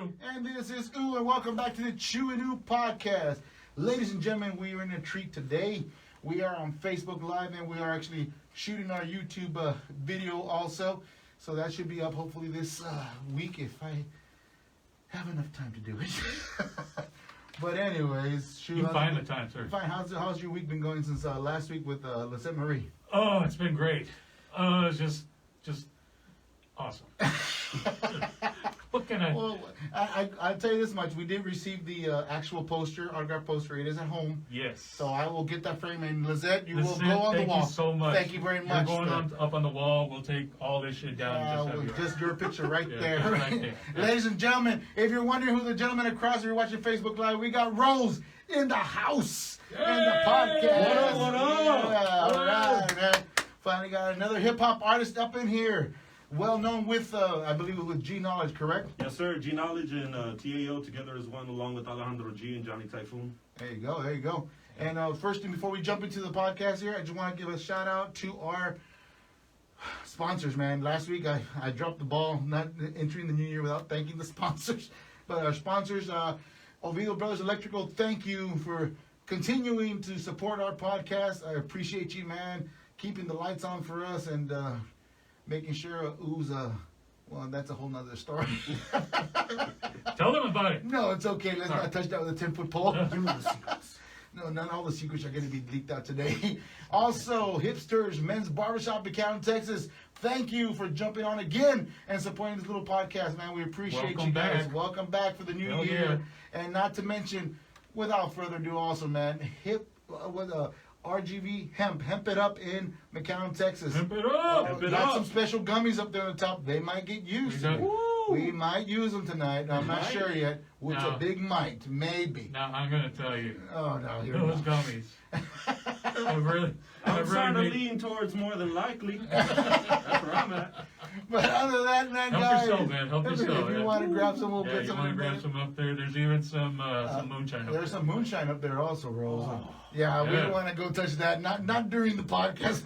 Chew. And this is Ooh, and welcome back to the Chew and Ooh podcast. Ladies and gentlemen, we are in a treat today. We are on Facebook Live, and we are actually shooting our YouTube video also. So that should be up hopefully this week if I have enough time to do it. But anyways, You find the time, sir. Fine. How's your week been going since last week with Lisette Marie? Oh, it's been great. It's just awesome. What can I? Well, I'll tell you this much. We did receive the actual poster, autograph poster. It is at home. Yes. So I will get that frame. And Lizette, you will Listen, go on the wall. Thank you so much. Thank you very much. You're going up on the wall. We'll take all this shit down. And Just your picture right Yeah, there. right there. Yeah. Ladies and gentlemen, if you're wondering who the gentleman across, if you're watching Facebook Live, we got Rose in the house in the podcast. What up? Yeah, all right, man. Finally got another hip hop artist up in here. Well known with, I believe, with G Knowledge, correct? Yes, sir. G Knowledge and TAO together as one, along with Alejandro G and Johnny Typhoon. There you go. There you go. And first thing, before we jump into the podcast here, I just want to give a shout out to our sponsors, man. Last week, I dropped the ball, not entering the new year without thanking the sponsors. But our sponsors, Oviedo Brothers Electrical, thank you for continuing to support our podcast. I appreciate you, man, keeping the lights on for us and making sure Ooh's, well, that's a whole nother story. Tell them about it. No, it's okay. Let's not touch that with a 10-foot pole. You know the secrets. No, not all the secrets are going to be leaked out today. Also, Hipsters Men's Barbershop in County, Texas. Thank you for jumping on again and supporting this little podcast, man. We appreciate Welcome you guys. back. Welcome back for the new Hell year. And not to mention, without further ado, also, man, RGV Hemp It Up in McAllen, Texas. Hemp it up. Hemp it Got up. some special gummies up there on the top. They might get used. We might use them tonight. I'm not sure yet. Which No. a big might, maybe. Now I'm gonna tell you, Oh no, here we those go. gummies. I'm I've starting to really made, lean towards more than likely. That's where I'm at. But other than that, man, Help guys, yourself, man. Help if yourself, you yeah. want to grab some, we'll yeah, get you some. want to grab some up there? There's even some moonshine up There's there. some moonshine up there also, Rose. Oh. Yeah, we Yeah. don't want to go touch that. Not during the podcast.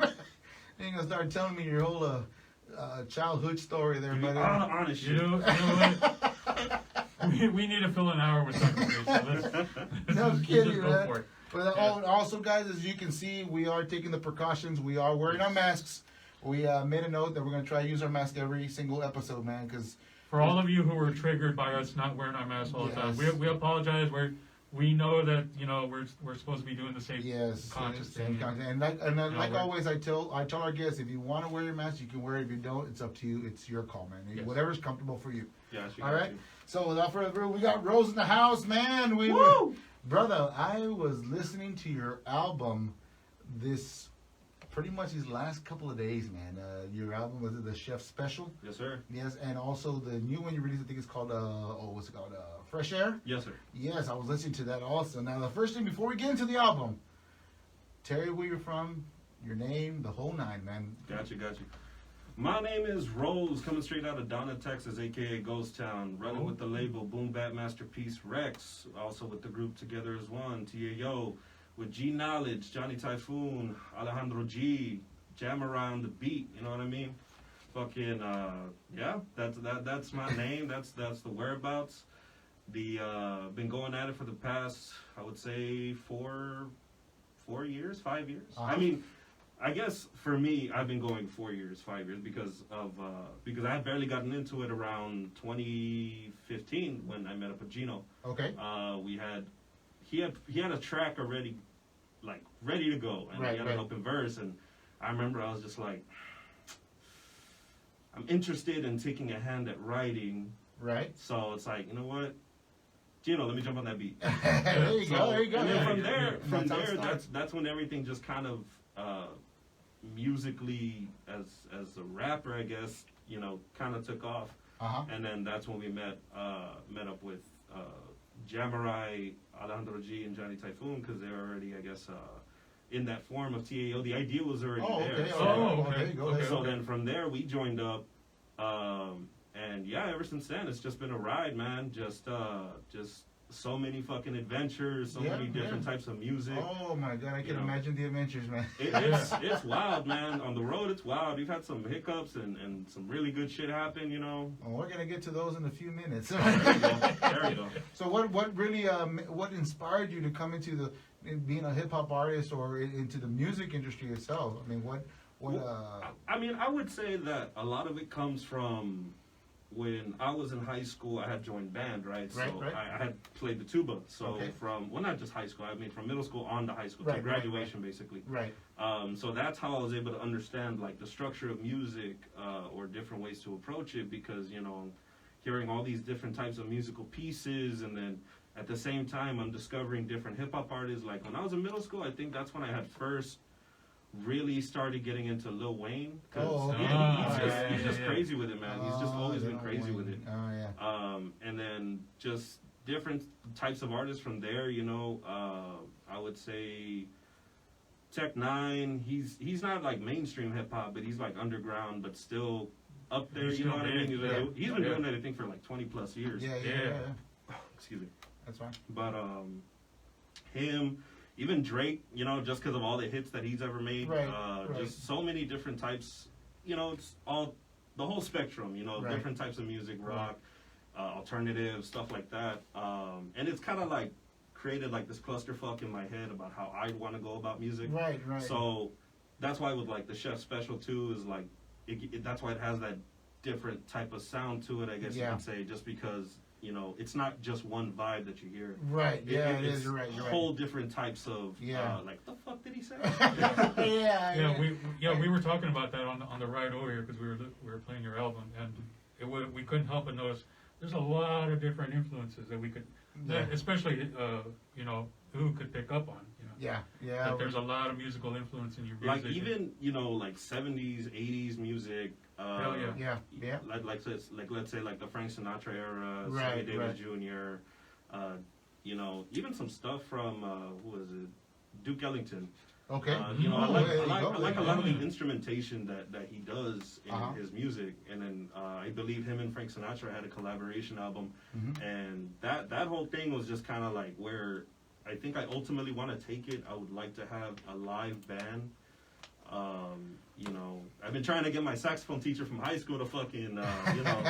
You're gonna start telling me your whole childhood story there, buddy. Honest You shit. know what? we need to fill an hour with something. So let's No just kidding, go man. for it. But Yeah. also, guys, as you can see, we are taking the precautions. We are wearing our masks. We made a note that we're going to try to use our mask every single episode, man, because For all of you who were triggered by us not wearing our masks all the time, Yes. we apologize. We know that we're supposed to be doing the safe yes, conscious same thing. content. And like we're- always, I tell our guests, if you want to wear your mask, you can wear it. If you don't, it's up to you. It's your call, man. Yes. Whatever's comfortable for you. Yeah, she All got right. you. So without further ado, we got Rose in the house, man. Brother, I was listening to your album this pretty much these last couple of days, man. Your album was it the Chef Special? Yes, sir. Yes, and also the new one you released. I think it's called what's it called? Fresh Air. Yes, sir. Yes, I was listening to that also. Now the first thing before we get into the album, Terry, where you're from, your name, the whole nine, man. Got you. My name is Rose, coming straight out of Donna, Texas, a.k.a. Ghost Town. Running with the label Boom Bap Masterpiece Rex. Also with the group Together as One, TAO. With G Knowledge, Johnny Typhoon, Alejandro G, Jam Around the Beat, you know what I mean? Fucking, yeah, that's my name. That's the whereabouts. Been going at it for the past, I would say, 5 years. I mean, I guess for me, I've been going 4 years, 5 years because I had barely gotten into it around 2015 when I met up with Gino. Okay. He had a track already, like ready to go, and he had an open verse, and I remember I was just like, I'm interested in taking a hand at writing. Right. So it's like, you know what, Gino, let me jump on that beat. There you go. There you go. And then Yeah. from That's how it there, starts. that's when everything just kind of musically as a rapper, I guess, kind of took off. Uh-huh. And then that's when we met up with Jamarai, Alejandro G, and Johnny Typhoon, because they were already, I guess, in that form of TAO. The idea was already there. Okay. So, Okay. There you go. Okay. so then from there, we joined up. And yeah, ever since then, it's just been a ride, man. Just so many fucking adventures, so Yeah, many different yeah. types of music. Oh my god, I can You know. imagine the adventures, man. It's wild, man. On the road, it's wild. We've had some hiccups and some really good shit happen, you know. Well, we're gonna get to those in a few minutes. There you go. There you go. So what really what inspired you to come into the being a hip hop artist or into the music industry itself? I mean, what I mean, I would say that a lot of it comes from when I was in high school. I had joined band, right? So Right. I had played the tuba. So Okay. from, well, not just high school. I mean, from middle school on to high school, Right, to right, graduation, basically. right? So that's how I was able to understand like the structure of music or different ways to approach it, because you know, hearing all these different types of musical pieces, and then at the same time I'm discovering different hip hop artists. Like when I was in middle school, I think that's when I had first really started getting into Lil Wayne. 'Cause, Oh, okay. he's just crazy with it, man. He's just always been Little crazy Wayne. with it. Oh yeah. And then just different types of artists from there, you know. I would say Tech Nine. He's not like mainstream hip hop, but he's like underground, but still up there. He's You know still what I mean? big, He's yeah. been Yeah. doing that, I think, for like 20 plus years. Yeah. Excuse me. That's fine. But him, even Drake, you know, just because of all the hits that he's ever made. Right, Just so many different types. You know, it's all the whole spectrum. You know, Right. different types of music, rock, alternative, stuff like that. And it's kind of like created like this clusterfuck in my head about how I'd want to go about music. Right. So that's why with like the Chef Special too is like that's why it has that different type of sound to it, I guess Yeah. you could say, just because you know it's not just one vibe that you hear. Right. Yeah, it it's is. You're right. You're right. whole different types of Yeah. like the fuck did he say? Yeah, we were talking about that on the ride over here because we were playing your album, and we couldn't help but notice there's a lot of different influences that we could, Yeah. especially you know, who could pick up on, you know. Yeah. That there's a lot of musical influence in your music. Like even you know like 70s, 80s music. Hell yeah. Yeah. Like let's say like the Frank Sinatra era, Right, Sammy Davis right. Jr. You know, even some stuff from who was it, Duke Ellington. Okay. You know, Oh, there you I go. like a lot of Yeah. the instrumentation that he does in Uh-huh. his music, and then I believe him and Frank Sinatra had a collaboration album, Mhm. and that whole thing was just kind of like where I think I ultimately want to take it. I would like to have a live band. You know, I've been trying to get my saxophone teacher from high school to fucking you know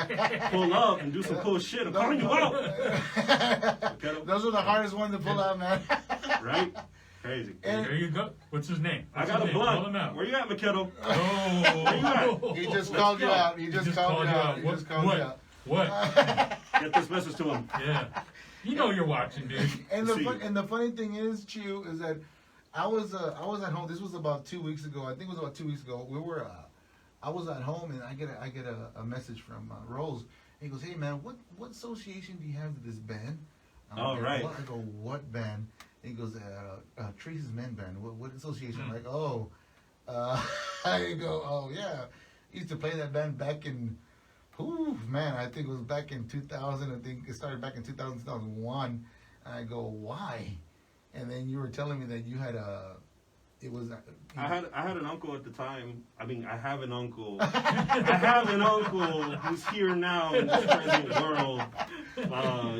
pull up and do some cool shit. I'm calling you out, Okay. Those are the hardest ones to pull out, man. right? Crazy. And- There you go. What's his name? I What's got a his name? Call him blunt. out. Where you at, McKittle? Oh, He just Let's called you go. out. He just called you out. He What? just called What? you out. What? Get this message to him. Yeah. You know you're watching, dude. And See. the funny thing is, Chew, is that I was at home. This was about 2 weeks ago. I think it was about 2 weeks ago. I was at home and I get a message from Rose. He goes, "Hey man, what association do you have with this band?" Oh, right. I go, "What band?" He goes, "Trace's Men Band." What association? I'm like, "Oh," I go, "Oh yeah, I used to play that band back in." Ooh, man, I think it was back in 2000. I think it started back in 2000, 2001. And I go, why? And then you were telling me that you had I had an uncle at the time. I mean, I have an uncle. I have an uncle who's here now in this present world.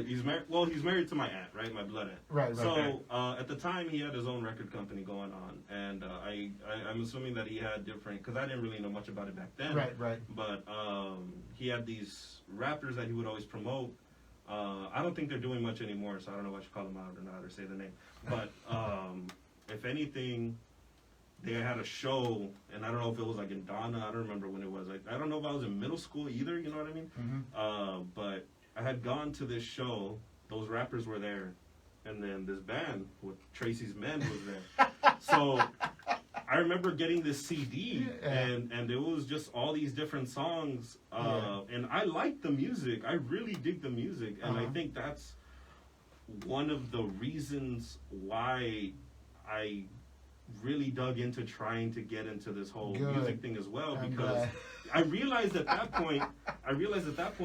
He's married. Well, he's married to my aunt, right? My blood aunt. Right. So at the time, he had his own record company going on, and I'm assuming that he had different, because I didn't really know much about it back then. Right. But he had these rappers that he would always promote. I don't think they're doing much anymore, so I don't know if I should call them out or not or say the name. But if anything, they had a show, and I don't know if it was like in Donna. I don't remember when it was. I don't know if I was in middle school either. You know what I mean? Mm-hmm. But I had gone to this show. Those rappers were there, and then this band with Tracy's Men was there. So I remember getting this CD, and it was just all these different songs. And I like the music. I really dig the music, and I think that's one of the reasons why I really dug into trying to get into this whole music thing as well, I'm because glad. I realized at that point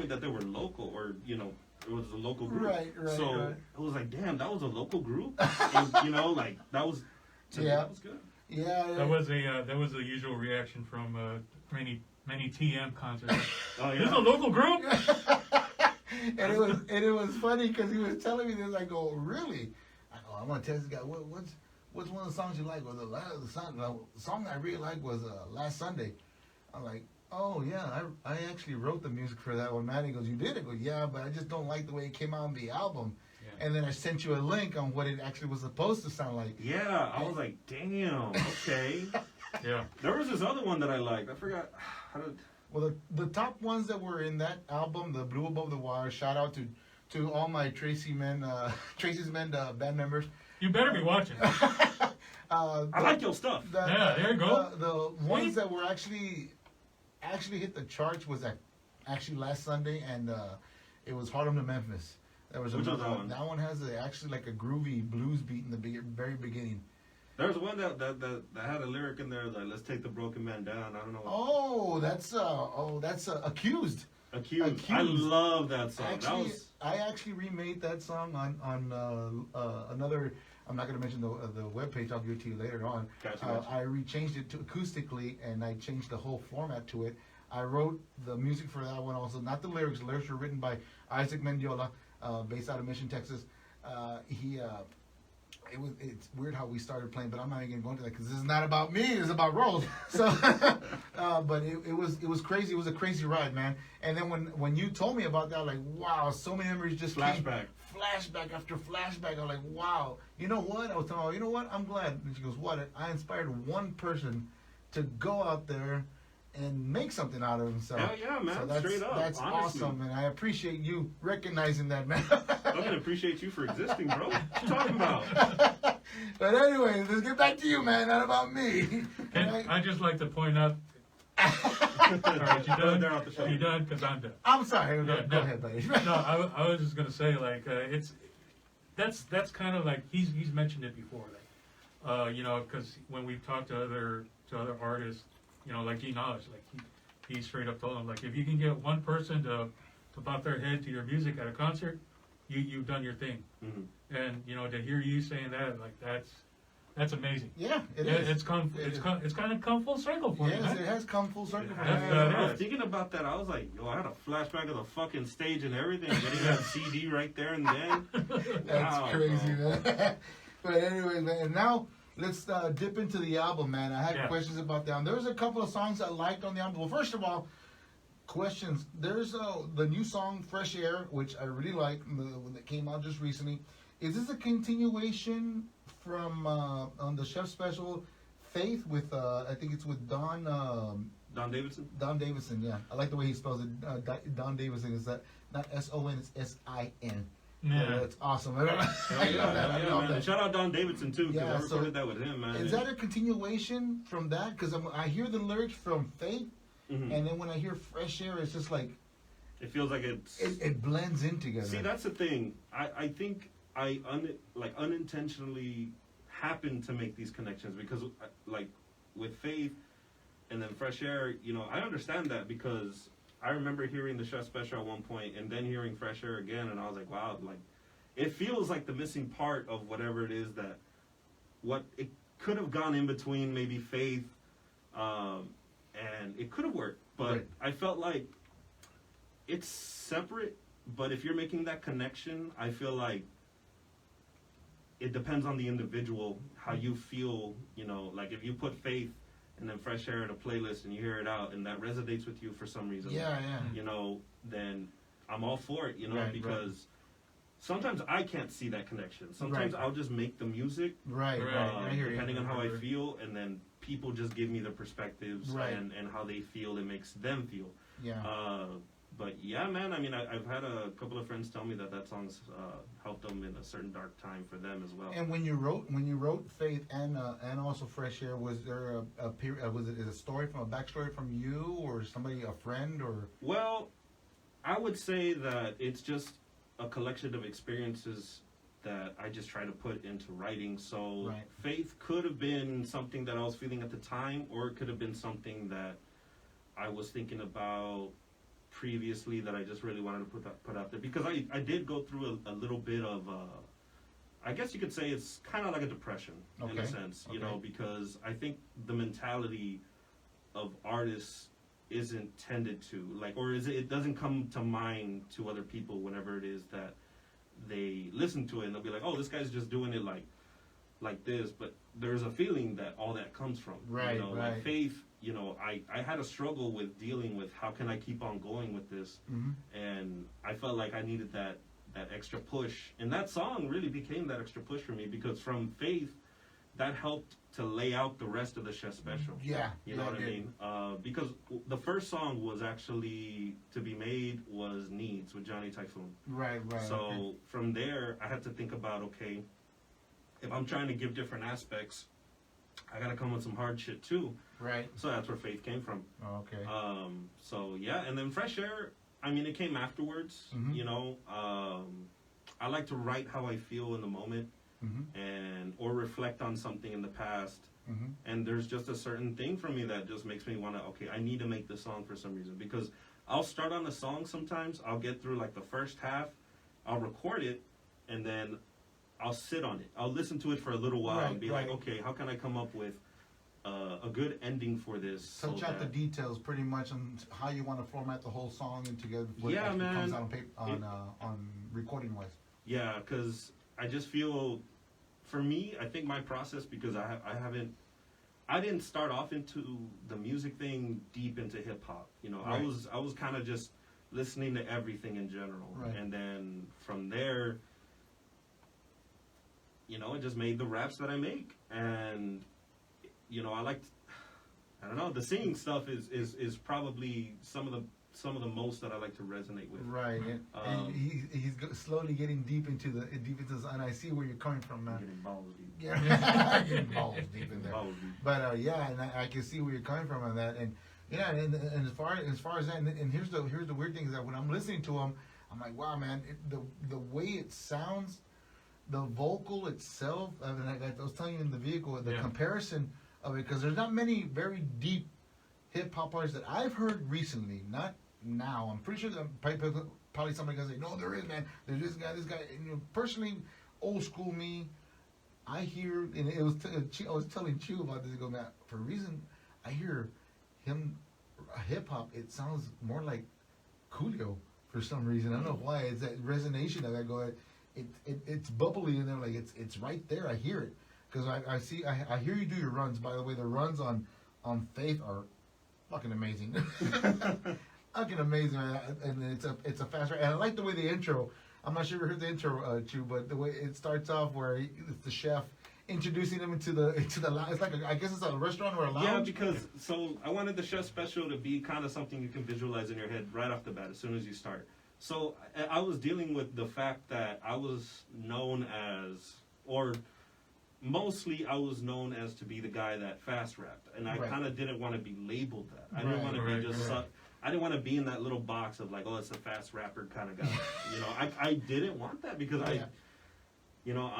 that they were local, or you know, it was a local group. Right, so right. I was like, damn, that was a local group. And, you know, like that was to me, that was good. Yeah. That was the usual reaction from many TM concerts. Oh This is a yeah. local group. and it was funny because he was telling me this. I go, really? I go, I'm gonna test this guy. What's one of the songs you like? Well, the song I really liked was Last Sunday. I'm like, oh yeah, I actually wrote the music for that one, man. He goes, you did? I go, yeah, but I just don't like the way it came out on the album. Yeah. And then I sent you a link on what it actually was supposed to sound like. Yeah, I was like, damn, okay. Yeah. There was this other one that I liked. I forgot how to. Well, the top ones that were in that album, the Blue Above the Wire. Shout out to all my Tracy's Men band members. You better be watching. I like your stuff. Yeah, there you go. The ones that were actually hit the charts was actually Last Sunday, and it was Harlem to Memphis. There was Which was another that one? That one has actually like a groovy blues beat in the very beginning. There's one that had a lyric in there like, "Let's take the broken man down." I don't know. Oh, that's Accused. Accused. I love that song. Actually, I actually remade that song on another. I'm not going to mention the webpage. I'll give it to you later on. Gotcha. I rechanged it to acoustically, and I changed the whole format to it. I wrote the music for that one also, not the lyrics. The lyrics were written by Isaac Mendiola, based out of Mission, Texas. It's weird how we started playing, but I'm not even going to go into that because this is not about me. It's about Rose. So, but it was crazy. It was a crazy ride, man. And then when you told me about that, like, wow, so many memories just came. Flashback after flashback. I was like, wow. You know what? I was telling her, you know what? I'm glad. And she goes, what? I inspired one person to go out there and make something out of himself. Hell yeah, man. So that's, Straight up. That's honestly. awesome, and I appreciate you recognizing that, man. I'm going to appreciate you for existing, bro. What you talking about? But anyway, let's get back to you, man. Not about me. And I just like to point out. All right, you done? They're off the show. You done? Because I'm done. I'm sorry. Yeah, go ahead, buddy. No, I was just gonna say like that's kind of like he's mentioned it before, like you know, because when we've talked to other artists, you know, like G Knowledge, like he straight up told him like if you can get one person to bob their head to your music at a concert, you've done your thing. Mm-hmm. And you know, to hear you saying that, like that's amazing. Yeah, it is. It's kind of come full circle for you, Yes, man. it has come full circle for That's- me. I Yeah. was thinking about that. I was like, yo, I had a flashback of the fucking stage and everything. Getting that CD right there and then. That's Wow, crazy, bro. man. But anyway, man, and now let's dip into the album, man. I had Yeah. questions about that. There was a couple of songs I liked on the album. Well, first of all, questions. There's the new song "Fresh Air," which I really like, when it came out just recently. Is this a continuation from on the Chef Special, Faith with I think it's with Don Davidson? Don Davidson? Yeah, I like the way he spells it. Don Davidson is that not S-O-N, it's S-I-N. Yeah. That's awesome. I Hell love yeah, that. I yeah, love man. that. Shout out Don Davidson too, because Yeah, I so- recorded that with him, man. Is that a continuation from that? Because I hear the lyrics from Faith, Mhm. and then when I hear Fresh Air, it's just like It feels like it's. it blends in together. See, that's the thing. I think I unintentionally happened to make these connections because, like, with Faith and then Fresh Air, you know, I understand that because I remember hearing the Chef Special at one point and then hearing Fresh Air again, and I was like, wow, like, it feels like the missing part of whatever it is that what it could have gone in between maybe Faith, and it could have worked, but Right. I felt like it's separate. But if you're making that connection, I feel like it depends on the individual, how you feel, you know, like if you put Faith and then Fresh Air in a playlist and you hear it out and that resonates with you for some reason, Yeah. you know, then I'm all for it, you know, Right, because sometimes I can't see that connection. Sometimes Right. I'll just make the music, Right. Right. I hear you. depending on how I Right. feel, and then people just give me the perspectives Right. and how they feel it makes them feel. Yeah. But yeah, man, I mean, I've had a couple of friends tell me that song's helped them in a certain dark time for them as well. And when you wrote Faith and also Fresh Air, was there a period? Was it a story from a backstory from you or somebody, a friend, or? Well, I would say that it's just a collection of experiences that I just try to put into writing. So Right. Faith could have been something that I was feeling at the time, or it could have been something that I was thinking about previously that I just really wanted to put out there, because I did go through a little bit of I guess you could say it's kind of like a depression in a Okay. sense, you Okay. know, because I think the mentality of artists isn't tended to, like, or is it doesn't come to mind to other people whenever it is that they listen to it, and they'll be like, oh, this guy's just doing it like this, but there's a feeling that all that comes from. Right, you know, right. Like Faith, you know, I had a struggle with dealing with how can I keep on going with this, and I felt like I needed that extra push, and that song really became that extra push for me, because from Faith, that helped to lay out the rest of the Chef Special. Yeah. You know what I mean? Because the first song was actually to be made was Needs with Johnny Typhoon. Right. So okay. from there, I had to think about, okay, if I'm trying to give different aspects, I gotta come with some hard shit too. Right. So that's where Faith came from. Oh, okay. So yeah, and then Fresh Air, I mean, it came afterwards. Mhm. You know, I like to write how I feel in the moment, and or reflect on something in the past. And there's just a certain thing for me that just makes me want to, okay, I need to make this song for some reason, because I'll start on a song sometimes, I'll get through like the first half, I'll record it, and then I'll sit on it. I'll listen to it for a little while and be like, okay, how can I come up with a good ending for this? Touch so out the that- details pretty much on how you want to format the whole song and together before Yeah, it actually comes man. out on paper, on recording wise. Yeah, because I just feel, for me, I think my process, because I didn't start off into the music thing deep into hip hop. You know, Right. I was kind of just listening to everything in general, Right. and then from there, you know, I just made the raps that I make, and you know, I don't know, the singing stuff is probably some of the most that I like to resonate with. Right, and he's slowly getting deep into the, and I see where you're coming from, I'm man. getting balls deep. Yeah, getting balls deep in there. Balls deep. But yeah, and I can see where you're coming from on that, and yeah, and as far as that, and here's the weird thing is that when I'm listening to him, I'm like, wow, man, the way it sounds, the vocal itself. I mean, I was telling you in the vehicle, the comparison of it, because there's not many very deep hip hop artists that I've heard recently, not now. I'm pretty sure that probably somebody gonna say, no, there is, man. There's this guy. And, you know, personally, old school me, I hear, and it was I was telling Chew about this. I go, man, for a reason, I hear him hip hop. It sounds more like Coolio for some reason. I don't know why. It's that resonation of that. I go, it's bubbly in there, like it's right there. I hear it because I hear you do your runs. By the way, the runs on Faith are fucking amazing. Fucking amazing, man. And it's a fast ride. And I like the way the intro. I'm not sure if you heard the intro, Chew, but the way it starts off, where it's the chef introducing him into the lounge. It's like I guess it's a restaurant or a lounge. Yeah, because so I wanted the Chef Special to be kind of something you can visualize in your head right off the bat as soon as you start. So I was dealing with the fact that I was known as, or mostly I was known as, to be the guy that fast rapped, and I kind of didn't want to be labeled that. I didn't want to be just. I didn't want to be in that little box of like, oh, it's a fast rapper kind of guy. You know, I didn't want that because you know,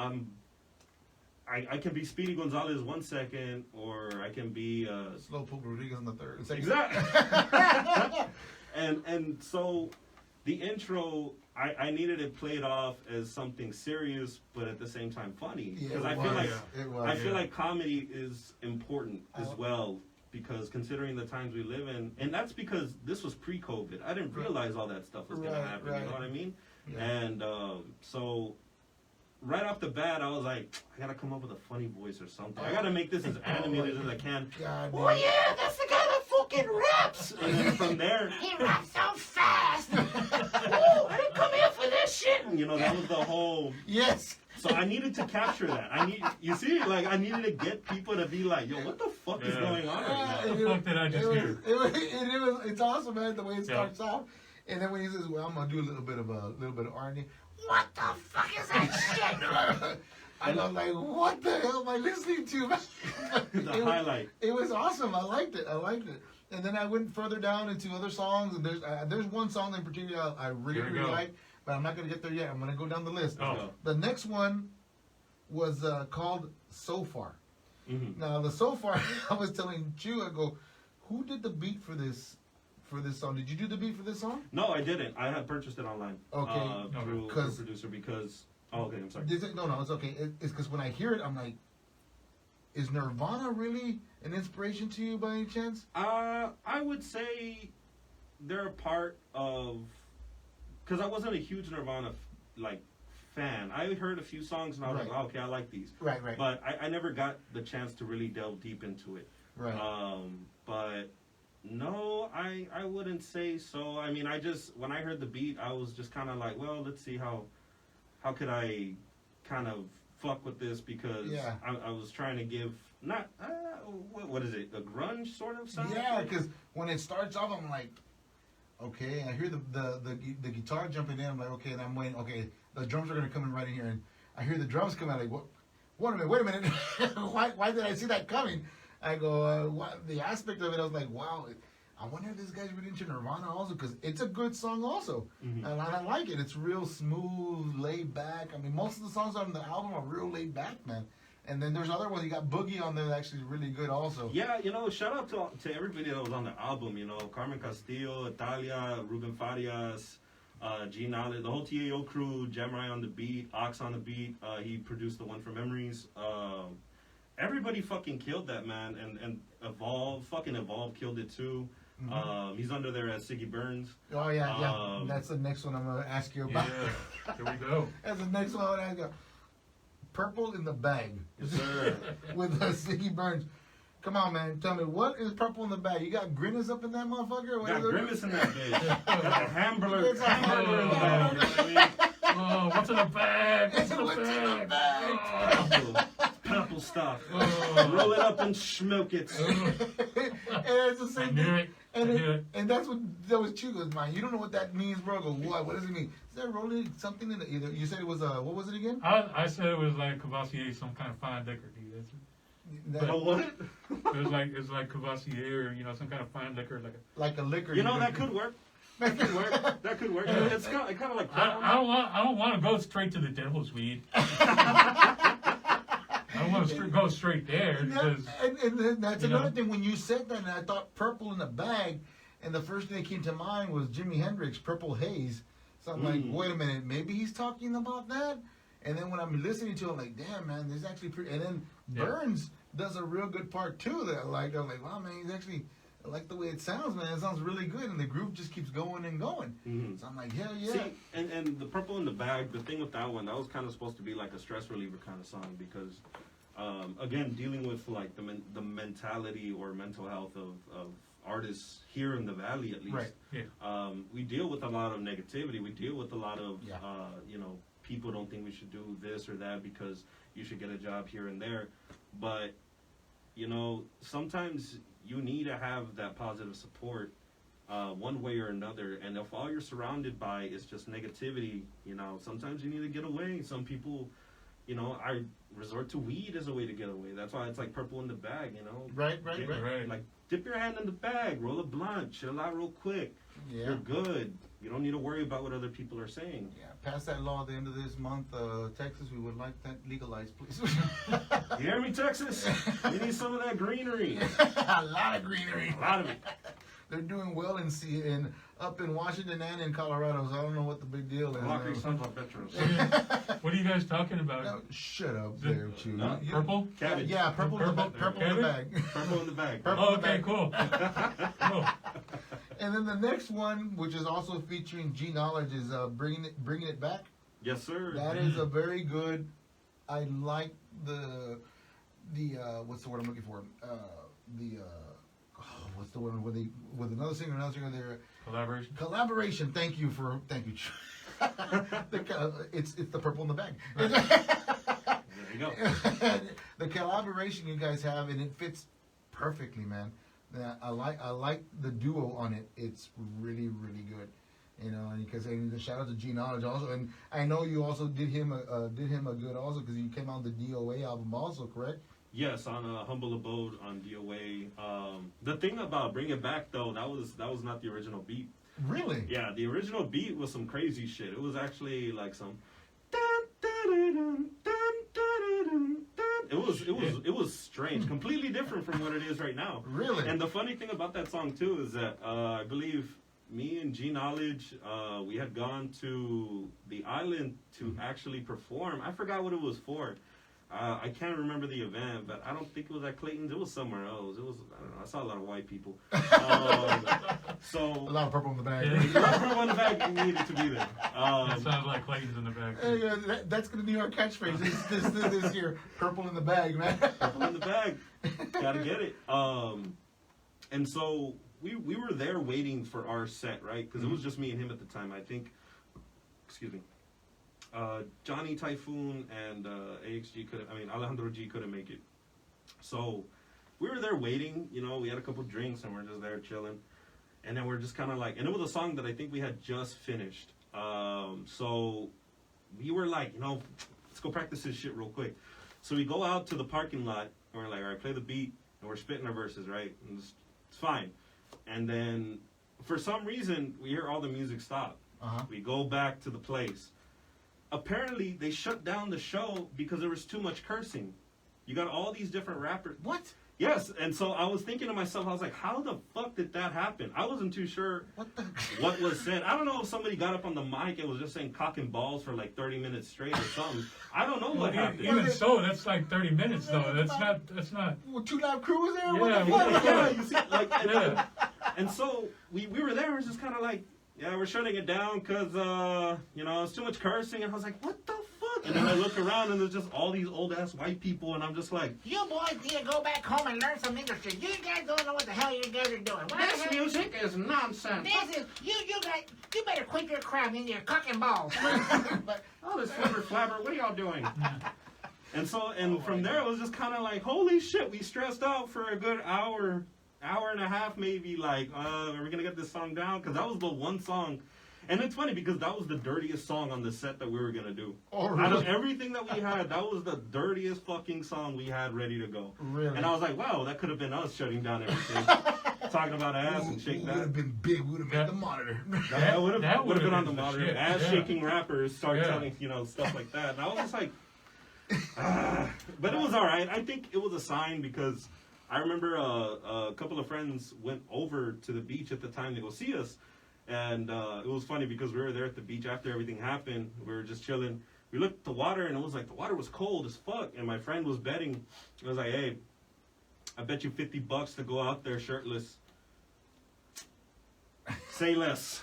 I can be Speedy Gonzalez 1 second, or I can be Slowpoke Rodriguez on the third. Exactly. and so the intro, I needed it played off as something serious, but at the same time funny, because I feel like comedy is important as well. Because considering the times we live in, and that's because this was pre-COVID. I didn't realize all that stuff was going to happen. You know what I mean? Yeah. And so right off the bat, I was like, I got to come up with a funny voice or something. I got to make this as animated as I can. Oh, yeah, that's the guy that fucking raps. And then from there, he raps so fast. Oh, I didn't come here for this shit. And, you know, that was the whole... Yes. So I needed to capture that. I needed to get people to be like, yo, what the fuck is going on right now? What the fuck did I just hear? It's awesome, man, the way it starts off. And then when he says, well, I'm going to do a little bit of R&B. What the fuck is that shit? And I'm like, what the hell am I listening to? The highlight. It was awesome. I liked it. And then I went further down into other songs. And there's one song in particular I really like. But I'm not going to get there yet. I'm going to go down the list. Oh. The next one was called So Far. Mm-hmm. Now, the So Far, I was telling Chew, I go, who did the beat for this song? Did you do the beat for this song? No, I didn't. I had purchased it online. Okay. Through a producer because... Oh, okay, I'm sorry. No, it's okay. It's because when I hear it, I'm like, is Nirvana really an inspiration to you by any chance? I would say they're a part of, because I wasn't a huge Nirvana like fan. I heard a few songs and I was Right. like, oh, okay, I like these. Right, right, But I never got the chance to really delve deep into it. right. But no, I wouldn't say so. I mean, when I heard the beat, I was just kind of like, well, let's see how could I kind of fuck with this, because Yeah. I was trying to give not what is it, a grunge sort of sound? Yeah, because when it starts off, I'm like, okay. I hear the guitar jumping in. I'm like, okay, and I'm waiting. Okay, the drums are gonna come in right in here, and I hear the drums come out. Like, what? Wait a minute. why did I see that coming? I go, what? The aspect of it, I was like, wow. I wonder if this guy's really into Nirvana also, because it's a good song also, Mhm. and I like it. It's real smooth, laid back. I mean, most of the songs on the album are real laid back, man. And then there's other ones. You got Boogie on there that's actually really good also. Yeah, shout out to everybody that was on the album. Carmen Castillo, Italia, Ruben Farias, G Knowledge, the whole TAO crew, Jamrai on the beat, Ox on the beat. He produced the one for Memories. Everybody fucking killed that, man. And Evolve killed it too. Mhm. He's under there as Siggy Burns. Oh yeah. That's the next one I'm gonna ask you about. Yeah, here we go. That's the next one I'm gonna ask you. Purple in the Bag. Yes, sir. With Ziggy Burns. Come on, man. Tell me, what is Purple in the Bag? You got Grimace up in that motherfucker? What Got is it? Grimace in that bitch. Got a hamburger. It's a hamburger in the bag. You know what I mean? Oh, what's in the bag? What's in the What's in the bag? bag? Purple stuff. Oh. Roll it up and smoke it. And it's the I same knew thing. it. I And, knew it. and that's what that was Chu goes, man. You don't know what that means, bro. I go, what? What does it mean? Is that rolling something in the either? You said it was what was it again? I said it was like Cavassier, some kind of fine liquor, dude. That- Oh, what? It's like Cavassier, some kind of fine liquor, like. like a liquor. That could work. That could work. That could work. It's kind of like. I don't want to go straight to the devil's weed. I don't want to go straight there Yeah, because and that's you know. another thing. When you said that, and I thought Purple in the Bag, and the first thing that came to mind was Jimi Hendrix, Purple Haze. So I'm like, wait a minute, maybe he's talking about that. And then when I'm listening to it, I'm like, damn, man, there's actually pretty. And then Yeah. Burns does a real good part too. That I like. I'm like, wow, man, he's actually. I like the way it sounds, man. It sounds really good, and the group just keeps going and going. Mhm. So I'm like, hell yeah. See, and the Purple in the Bag, the thing with that one, that was kind of supposed to be like a stress reliever kind of song because, again, dealing with like the mentality or mental health of artists here in the Valley at least. Right. Yeah. We deal with a lot of negativity. We deal with a lot of, Yeah. people don't think we should do this or that because you should get a job here and there. But, sometimes you need to have that positive support one way or another. And if all you're surrounded by is just negativity, sometimes you need to get away. Some people, I resort to weed as a way to get away. That's why it's like Purple in the Bag, Right. Right. Like, dip your hand in the bag, roll a blunt, chill out real quick. Yeah. You're good. You don't need to worry about what other people are saying. Yeah, pass that law at the end of this month, Texas. We would like that legalized, please. You hear me, Texas? We need some of that greenery. A lot of greenery. A lot of it. They're doing well up in Washington and in Colorado, so I don't know what the big deal is. Lock your sons on veterans. What are you guys talking about? No, shut up there, Chew. No, Purple? Cabbage. Yeah, purple in the Cabbage? bag. Purple in the bag. Purple. Oh, okay, cool. Cool. And then the next one, which is also featuring G Knowledge, is bringing it back. Yes, sir. That is a very good. I like the what's the word I'm looking for? What's the word with another singer, they're Collaboration. collaboration. Thank you. It's the Purple in the Bag. There you go. The collaboration you guys have, and it fits perfectly, man. I like the duo on it. It's really, really good. And because shout out to G Knowledge also, and I know you also did him a good also because you came on the DOA album also, correct? Yes, on Humble Abode on DOA. The thing about Bring It Back though, that was not the original beat. Really? Yeah, the original beat was some crazy shit. It was actually like some. It was strange, completely different from what it is right now. Really? And the funny thing about that song too is that I believe me and G Knowledge, we had gone to the island to actually perform. I forgot what it was for, I can't remember the event, but I don't think it was at Clayton's. It was somewhere else. It was, I don't know. I saw a lot of white people. So A lot of purple in the bag. Yeah. everyone in the bag needed to be there. That sounds like Clayton's in the back. Hey, that's gonna be our catchphrase this year. Purple in the bag, man. Purple in the bag. Gotta get it. And so we were there waiting for our set, right? Because it was just me and him at the time. I think, excuse me, Johnny Typhoon and Alejandro G couldn't make it. So we were there waiting, you know, we had a couple drinks and we're just there chilling. And then we're just kind of like, and it was a song that I think we had just finished. So we were like, you know, let's go practice this shit real quick. So we go out to the parking lot and we're like, all right, play the beat. And we're spitting our verses, right? And it's fine. And then for some reason, we hear all the music stop. Uh-huh. We go back to the place. Apparently, they shut down the show because there was too much cursing. You got all these different rappers. What? Yes, and so I was thinking to myself, I was like, how the fuck did that happen? I wasn't too sure what was said. I don't know if somebody got up on the mic and was just saying cock and balls for like 30 minutes straight or something. I don't know what happened. Even so, that's like 30 minutes though. That's not. Well, Two Live Crew was there? Yeah, What the yeah, fuck? Yeah, you see, like, Yeah. and so we were there, it was just kind of like, yeah, we're shutting it down because, you know, it's too much cursing. And I was like, what the fuck? And then I look around and there's just all these old-ass white people, and I'm just like, You boys need to go back home and learn some English. You guys don't know what the hell you guys are doing. What the This hell- music is nonsense. This is you guys. You better quit your crap in your cock and balls. But Oh, this flubber flabber, what are y'all doing? and so, and from there, it was just kind of like, holy shit, we stressed out for a good hour and a half maybe, like, are we gonna get this song down? Because that was the one song, and it's funny because that was the dirtiest song on the set that we were gonna do. Oh, Out of really? everything that we had, that was the dirtiest fucking song we had ready to go. Really? And I was like, wow, that could have been us shutting down everything. Talking about ass and shake Would that. have been big. Would have made Yeah. the monitor. That would have would've been on the been the monitor. shit, Ass yeah. shaking rappers start Yeah. telling, you know, stuff like that. And I was just like, but it was all right. I think it was a sign because I remember a couple of friends went over to the beach at the time to go see us. And it was funny because we were there at the beach after everything happened. We were just chilling. We looked at the water and it was like the water was cold as fuck. And my friend was betting. I was like, hey, I bet you $50 to go out there shirtless. Say less.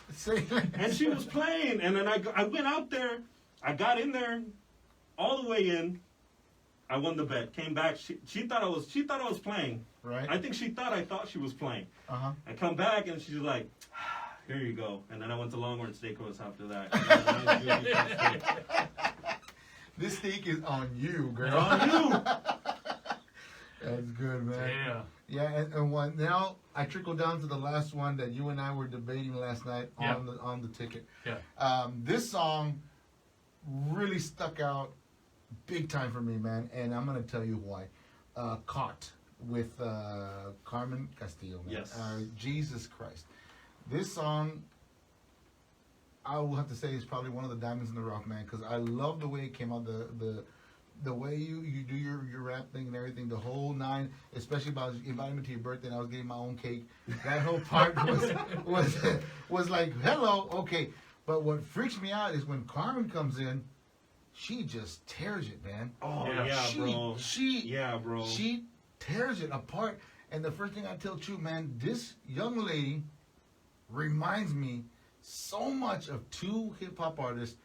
And she was playing, and then I went out there, I got in there, all the way in, I won the bet, came back, she thought I was playing. Right? I think she thought she was playing. Uh-huh. I come back and she's like, here you go. And then I went to Longhorn Steakhouse after that. And then I was doing This steak is on you, girl. They're on you. That's good, man. Yeah. Yeah, and one now I trickle down to the last one that you and I were debating last night Yeah. on the ticket. Yeah. This song really stuck out big time for me, man, and I'm gonna tell you why. Caught with Carmen Castillo, man. Yes. Jesus Christ. This song, I will have to say, is probably one of the diamonds in the rough, man, because I love the way it came out. The way you do your rap thing and everything, the whole nine, especially about inviting me to your birthday and I was getting my own cake. That whole part was like, hello, okay. But what freaks me out is when Carmen comes in, she just tears it, man. Oh, Yeah. yeah, bro. She bro. She tears it apart. And the first thing I tell Chu, man, this young lady reminds me so much of two hip hop artists.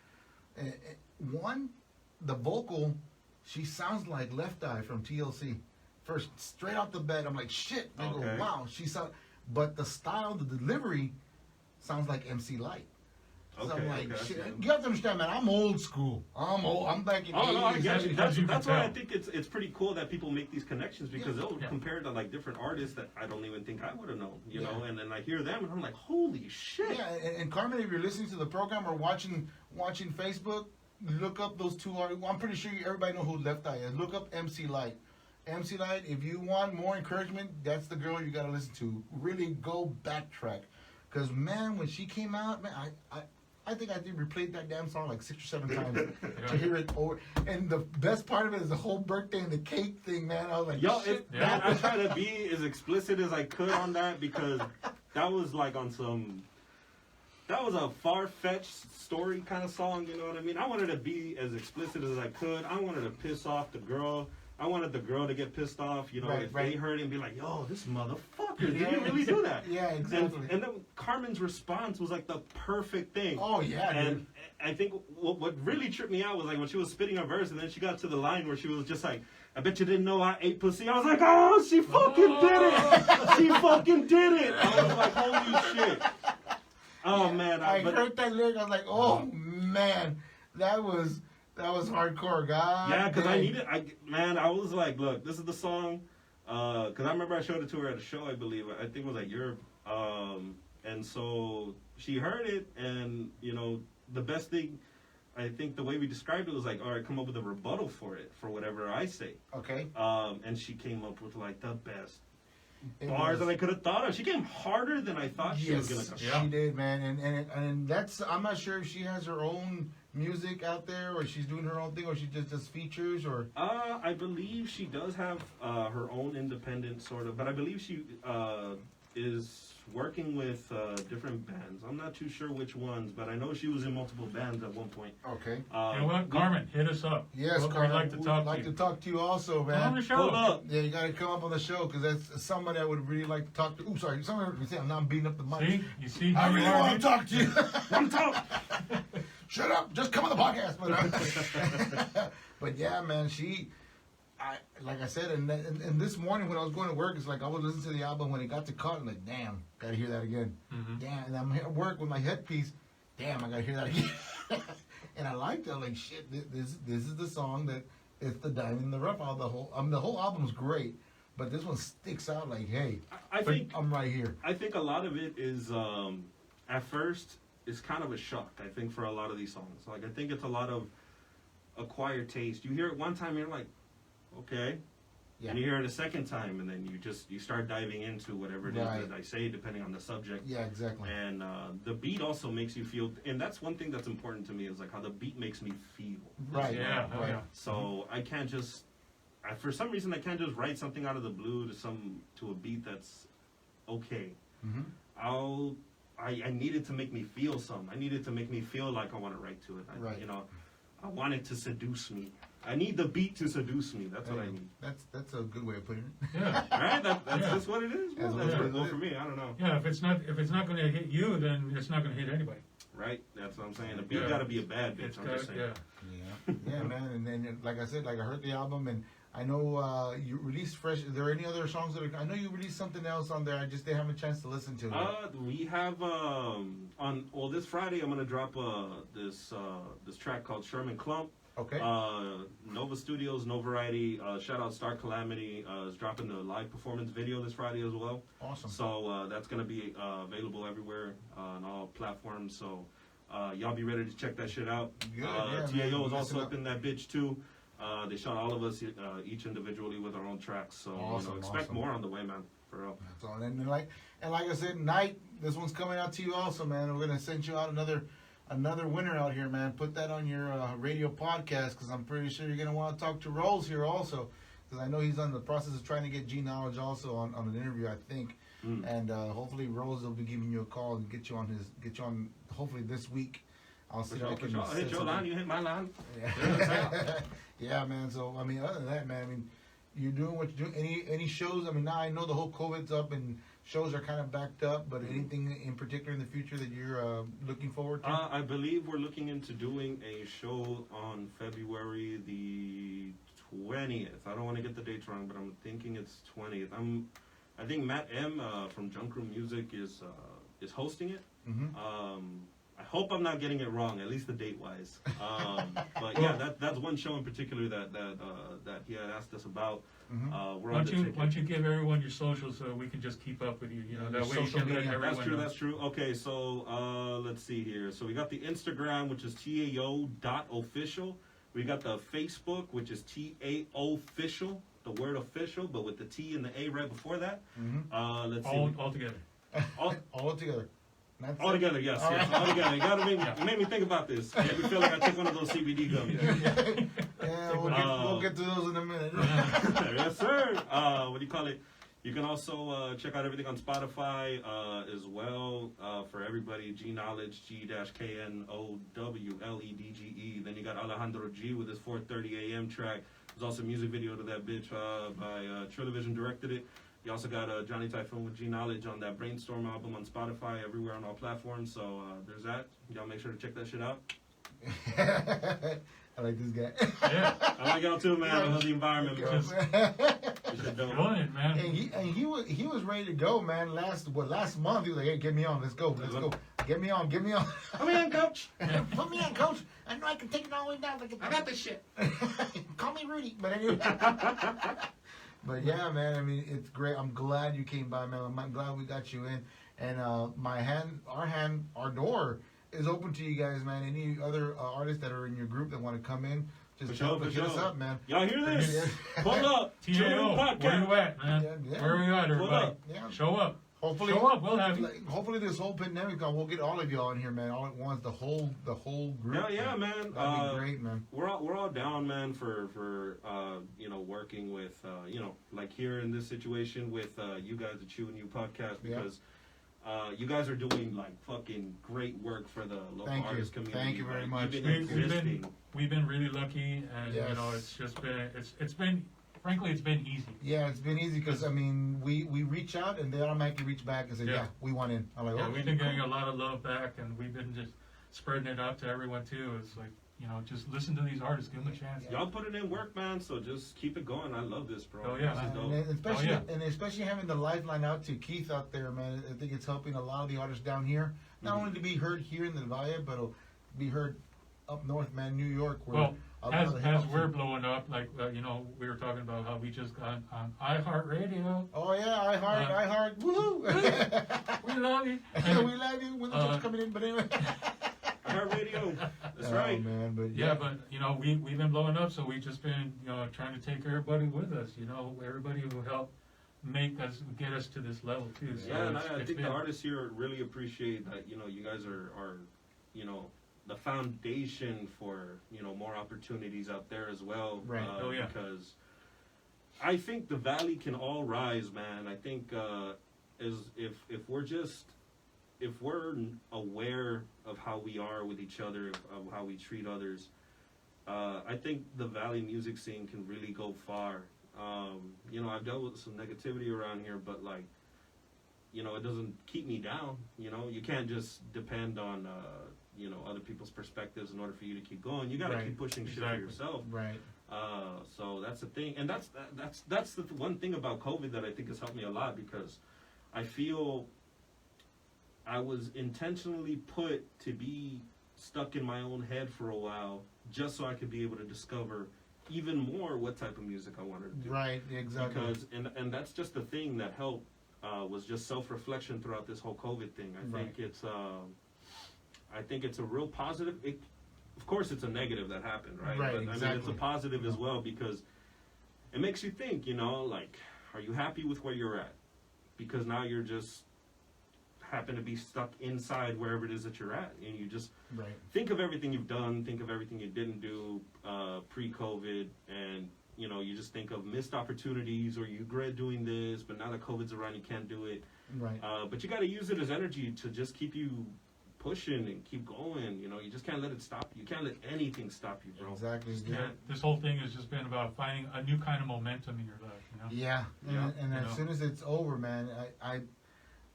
One, the vocal, she sounds like Left Eye from TLC. First, straight off the bat, I'm like, shit. I go, Okay. wow. But the style, the delivery, sounds like MC Light. So Okay, I'm like, okay, shit. okay. You have to understand, man. I'm old school. I'm back in. Oh no, I 80s. get you. As you can That's why I tell. think it's pretty cool that people make these connections because they'll Yeah. compare to like different artists that I don't even think I would have known, you Yeah. know. And then I hear them and I'm like, holy shit! Yeah, and Carmen, if you're listening to the program or watching Facebook, look up those two artists. I'm pretty sure everybody know who Left Eye is. Look up MC Light. MC Light, if you want more encouragement, that's the girl you got to listen to. Really go backtrack. Because, man, when she came out, man, I think I did replayed that damn song like 6 or 7 times to hear it over. And the best part of it is the whole birthday and the cake thing, man. I was like, Yo, shit. man, I try to be as explicit as I could on that because that was like on some. that was a far-fetched story kind of song, you know what I mean? I wanted to be as explicit as I could. I wanted to piss off the girl. I wanted the girl to get pissed off, you know, Right, if right. they heard it and be like, yo, this motherfucker, Yeah, did you really do that? Yeah, exactly. And then Carmen's response was like the perfect thing. Oh yeah, And dude. I think what really tripped me out was like when she was spitting her verse and then she got to the line where she was just like, I bet you didn't know I ate pussy. I was like, oh, she fucking did it. She fucking did it. I was like, holy shit. Oh, man. I but- heard that lyric. I was like, oh man, that was hardcore, God. Yeah, because I dang. needed, I was like, look, this is the song, because I remember I showed it to her at a show, I believe. I think it was like Europe. And so she heard it, and, you know, the best thing, I think the way we described it was like, all right, come up with a rebuttal for it, for whatever I say. Okay. And she came up with like the best It bars was- that I could have thought of. She came harder than I thought she was Yes, gonna she come. did, man, and that's. I'm not sure if she has her own music out there, or she's doing her own thing, or she just does features, or I believe she does have her own independent sort of, but I believe she is working with different bands. I'm not too sure which ones, but I know she was in multiple bands at one point. okay. You know what, Carmen, hit us up. Yes, We'd Carmen, like to we'd talk like to to you. talk to you also, Come on the man. show. Hold up. Yeah, you got to come up on the show because that's somebody I would really like to talk to. Ooh, sorry, somebody would say I'm not beating up the mic. See, you see I how you really are. want to talk to you. One talk. Shut up, just come on the podcast. But yeah, man, like I said, and this morning when I was going to work, it's like I was listening to the album when it got to cut, I'm like, damn, gotta hear that again. Mhm. Damn, and I'm at work with my headpiece. Damn, I gotta hear that again. And I liked it. I'm like, shit, this is the song that it's the diamond in the rough. The whole album's great, but this one sticks out. Like, hey, I think I'm right here. I think a lot of it is at first it's kind of a shock. I think for a lot of these songs, like I think it's a lot of acquired taste. You hear it one time, you're like, okay, Yeah. and you hear it a second time, and then you start diving into whatever it is Right. that I say, depending on the subject. Yeah, exactly. And the beat also makes you feel, and that's one thing that's important to me is like how the beat makes me feel. Right. Yeah, right. yeah. So I can't just, for some reason, I can't just write something out of the blue to a beat that's okay. Mm-hmm. I need it to make me feel something. I need it to make me feel like I want to write to it. Right. You know, I want it to seduce me. I need the beat to seduce me. That's what I need. That's a good way of putting it. Yeah. Right? That's Yeah. just what it is. That's That's what what it it is. for me. I don't know. Yeah, if it's not going to hit you, then it's not going to hit anybody. Right? That's what I'm saying. The beat Yeah. got to be a bad bitch. It's I'm got, just saying. yeah. Yeah, man. And then, like I said, like I heard the album, and I know you released fresh. Are there any other songs that I know you released something else on there? I just didn't have a chance to listen to it. We have this Friday I'm gonna drop this track called Sherman Clump. Okay. Nova Studios, No Variety. Shout out Star Calamity is dropping the live performance video this Friday as well. Awesome. So that's gonna be available everywhere on all platforms. So y'all be ready to check that shit out. Good, yeah, TAO man. is also Listen up up. in that bitch too. They shot all of us each individually with our own tracks. So Awesome, expect awesome. more on the way, man. For real. That's all. And like I said, Night. This one's coming out to you also, man. We're gonna send you out another winner out here, man. Put that on your radio podcast because I'm pretty sure you're gonna want to talk to Rolls here also, because I know he's on the process of trying to get G Knowledge also on an interview, I think. Mm. And hopefully Rolls will be giving you a call and get you on hopefully this week. I'll see For if I sure, for can. sure. set Hit your something- line, you hit my line. Yeah. Yeah, man. So I mean, other than that, man, I mean, you're doing what you're doing. Any shows? I mean, now I know the whole COVID's up and shows are kind of backed up, but anything in particular in the future that you're looking forward to? I believe we're looking into doing a show on February the 20th. I don't want to get the dates wrong, but I'm thinking it's 20th. I think Matt M from Junk Room Music is hosting it. Mm-hmm. I hope I'm not getting it wrong, at least the date wise. But yeah, that's one show in particular that he had asked us about. Mm-hmm. We're Why on don't the you ticket. why don't you give everyone your socials so we can just keep up with you? You know, Yeah, that way you social can let media. everyone That's true, know. that's true. Okay, so let's see here. So we got the Instagram, which is TAO.official. We got the Facebook, which is TAOfficial, the word official, but with the T and the A right before that. Mm-hmm. Let's see. all together. All together. Not All together, yes, yes, all together. You gotta you made me think about this. You made me feel like I took one of those CBD gummies. Yeah, we'll get to those in a minute. Yes, sir. What do you call it? You can also check out everything on Spotify as well for everybody. G Knowledge, G-KNOWLEDGE. Then you got Alejandro G with his 4:30 a.m. track. There's also a music video to that bitch by Trillavision directed it. You also got Johnny Typhoon with G Knowledge on that Brainstorm album on Spotify, everywhere on all platforms. So there's that. Y'all make sure to check that shit out. I like this guy. Yeah, I like y'all too, man. I love the environment, bro. This shit dope. doing it, man. And he was ready to go, man. Last month he was like, "Hey, get me on, let's go, get me on." Come in, coach. Put me on, coach. I know I can take it all the way down. I got this shit. Call me Rudy. But anyway. But yeah, man. I mean, it's great. I'm glad you came by, man. I'm glad we got you in. And our door is open to you guys, man. Any other artists that are in your group that want to come in, just hit us up, man. Y'all hear this? Pull up. TAO, where you at, man? Yeah. Where are you at, everybody? up. Yeah. Show up. Hopefully, Show up, we'll have you. Hopefully, this whole pandemic, we'll get all of y'all in here, man, all at once. The whole group. Yeah, man. That'd be great, man. We're all down, man, for working with like here in this situation with you guys at Chew and You podcast because you guys are doing like fucking great work for the local artist community. Thank you very Like, much. you've been existing. We've been really lucky, and Yes. you know, it's just been it's been frankly it's been easy. Yeah, it's been easy because I mean, we reach out and they automatically reach back and say, Yeah. yeah, we want in. I'm like, Yeah, okay, we've been cool. getting a lot of love back, and we've been just spreading it out to everyone too. It's like, you know, just listen to these artists, give them a chance. Y'all putting in work, man. So just keep it going. I love this, bro. Oh, yeah. This is dope. And especially, Oh, and especially having the lifeline out to Keith out there, man. I think it's helping a lot of the artists down here, not only to be heard here in the Valle, but to be heard up north, man, New York. Where Well, a lot as of the hip-hop we're scene- blowing up, like you know, we were talking about how we just got on iHeartRadio. Oh yeah, I heart, woohoo! We love you. We love you. When the chips coming in, but anyway. iHeartRadio. That's Oh, right. man, but Yeah, but you know, we've been blowing up, so we've just been, you know, trying to take everybody with us. You know, everybody who helped get us to this level too. So Yeah, and it's I think been, the artists here really appreciate that, you know, you guys are you know, the foundation for, you know, more opportunities out there as well. Right. Oh, yeah. Because I think the Valley can all rise, man. I think if we're aware of how we are with each other, of how we treat others, I think the Valley music scene can really go far. You know, I've dealt with some negativity around here, but like, you know, it doesn't keep me down. You know, you can't just depend on you know, other people's perspectives in order for you to keep going. You got to Right. keep pushing shit for Exactly. yourself. right. So that's the thing, and that's the one thing about COVID that I think has helped me a lot, because I feel I was intentionally put to be stuck in my own head for a while, just so I could be able to discover even more what type of music I wanted to do. Right, exactly. Because and that's just the thing that helped was just self-reflection throughout this whole COVID thing. I think it's a real positive. Of course, it's a negative that happened, right? Right, But I mean, it's exactly. a positive as well, because it makes you think. You know, like, are you happy with where you're at? Because now you're just happen to be stuck inside wherever it is that you're at, and you just right. think of everything you've done, think of everything you didn't do pre-COVID, and you know, you just think of missed opportunities, or you regret doing this, but now that COVID's around, you can't do it. Right. But you got to use it as energy to just keep you pushing and keep going. You know, you just can't let it stop you. You can't let anything stop you, bro. Exactly. Just Yeah. can't. This whole thing has just been about finding a new kind of momentum in your life. You know. Yeah, Yeah, and you as know. soon as it's over, man,